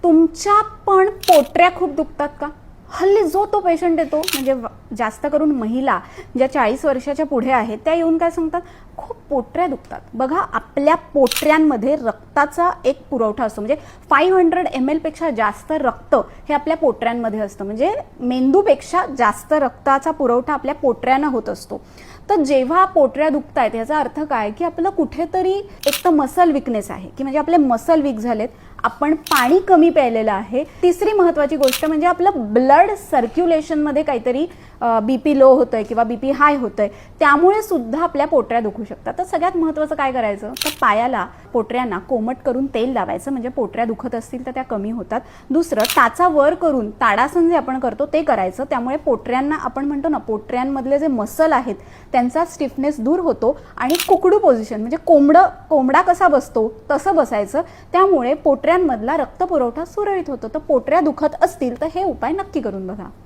तुमच्या पण पोटऱ्या खूप दुखतात का? हल्ली जो तो पेशंट येतो, म्हणजे जास्त करून महिला ज्या 40 वर्षाच्या पुढे आहेत त्या येऊन काय सांगतात, खूप पोटऱ्या दुखतात. बघा, आपल्या पोटऱ्यांमध्ये रक्ताचा एक पुरवठा असतो, म्हणजे 500 ml पेक्षा जास्त रक्त हे आपल्या पोटऱ्यांमध्ये असतं. म्हणजे मेंदूपेक्षा जास्त रक्ताचा पुरवठा आपल्या पोटऱ्यांना होत असतो. तर जेव्हा पोटऱ्या दुखतायत याचा अर्थ काय, की आपलं कुठेतरी एक तर मसल विकनेस आहे, की म्हणजे आपले मसल वीक झालेत, आपण पाणी कमी प्यायलेलं आहे. तिसरी महत्त्वाची गोष्ट म्हणजे आपलं ब्लड सर्क्युलेशनमध्ये काहीतरी बीपी लो होतोय किंवा बीपी हाय होतोय, त्यामुळे सुद्धा आपल्या पोटऱ्या दुखू शकतात. तर सगळ्यात महत्त्वाचं काय करायचं, तर पायाला पोटऱ्यांना कोमट करून तेल लावायचं, म्हणजे पोटऱ्या दुखत असतील तर त्या कमी होतात. दुसरं, टाचा वर करून ताडासन जे आपण करतो ते करायचं, त्यामुळे पोटऱ्यांना, आपण म्हणतो ना, पोटऱ्यांमधले जे मसल आहेत त्यांचा स्टिफनेस दूर होतो. आणि कुकडू पोझिशन, म्हणजे कोंबडा कसा बसतो तसं बसायचं, त्यामुळे पोटऱ्यांमधला रक्तपुरवठा सुरळीत होतो. तर पोटऱ्या दुखत असतील तर हे उपाय नक्की करून बघा.